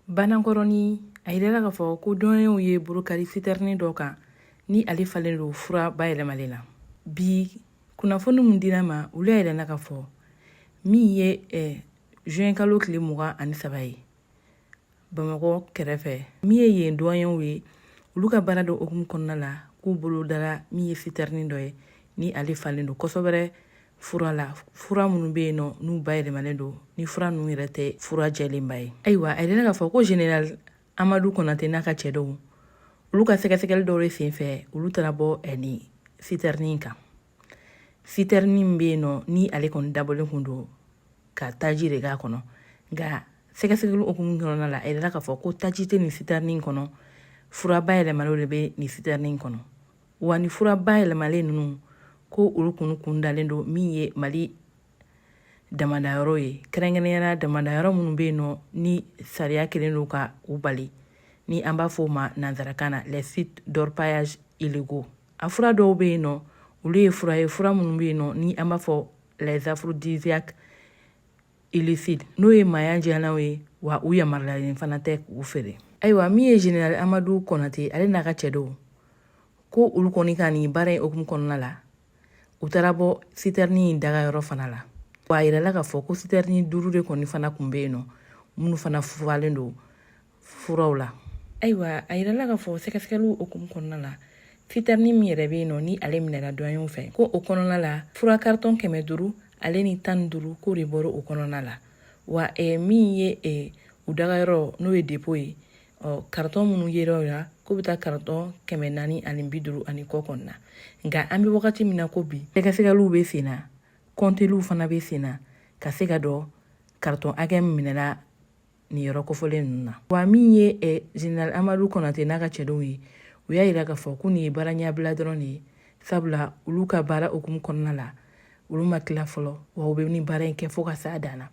Banakɔrɔni a yirala k'a fɔ ko dɔnniw ye burukari siterni dɔ kan ni ale falen don fura bayɛlɛmalen la. Bi kunnafoni mun dira ma olu y'a yirana k'a fɔ min ye juin kalo tile 23 ye Bamakɔ kɛrɛfɛ min ye yen dɔnniw ye olu ka baara dɔ hukumu kɔnɔna la k'u bolo dara min ye siterni dɔ ye ni ale falen don kosɛbɛ fura la fura minnu bɛ yen nɔ n'u bayɛlɛmalen don ni fura ninnu yɛrɛ tɛ fura jɛlenba ye. Ayiwa a yirala k'a fɔ ko Général Amadu Konate n'a ka cɛdenw olu ka sɛgɛsɛgɛli dɔw de senfɛ olu taara bɔ ni siterni kan. Siterni min bɛ yen nɔ ni ale kɔni dabɔlen kun don ka taji de k'a kɔnɔ nka sɛgɛsɛgɛli hukumu kɔnɔna la a yirala k'a fɔ ko taji tɛ nin siterni kɔnɔ fura bayɛlɛmalenw de bɛ nin siterni kɔnɔ wa ni fura bayɛlɛmalen ninnu ko olu kun dalen don min ye Mali damadayɔrɔ ye kɛrɛnkɛrɛnnenya damadayɔrɔ minnu bɛ yen nɔ ni sariya kelen don ka u bali ni an b'a fɔ o ma nanzarakan na les sites d'orpaillage illégaux. A fura dɔw bɛ yen nɔ olu ye fura ye fura minnu bɛ yen nɔ ni an b'a fɔ les aphrodisiaques illicites n'o ye maaya jɛlanw ye wa u yamaruyalen fana tɛ k'u feere. Ayiwa min ye Général Amadu Konate ale n'a ka cɛdenw ko olu kɔni ka nin baara in hukumu kɔnɔna la u taara bɔ siterni in dagayɔrɔ fana la. Wa a yirala k'a fɔ ko siterni 5 de kɔni fana kun bɛ yen nɔ minnu fana furalen don furaw la. Ayiwa a yirala k'a fɔ sɛgɛsɛgɛliw hukumu kɔnɔna la siterni min yɛrɛ bɛ yen nɔ ni ale minɛla dɔnniw fɛ ko o kɔnɔna la fura carton 500 ale ni 15 ko de bɔra o kɔnɔna la wa min ye u dagayɔrɔ n'o ye dépôt ye carton minnu yera o la ko bɛ taa carton 450 ani kɔ kɔnɔna nka an bɛ wagati min na ko bi sɛgɛsɛgɛliw bɛ sen na kɔnteliw fana bɛ sen na ka se ka dɔn carton hakɛ min minɛla nin yɔrɔ kofɔlen ninnu na. Wa min ye Général Amadu Konate n'a ka cɛdenw ye u y'a yira k'a fɔ ko nin ye baara ɲɛbila dɔrɔn de ye sabula olu ka baara hukumu kɔnɔna la olu ma tila fɔlɔ wa u bɛ nin baara in kɛ fo ka s'a dan na.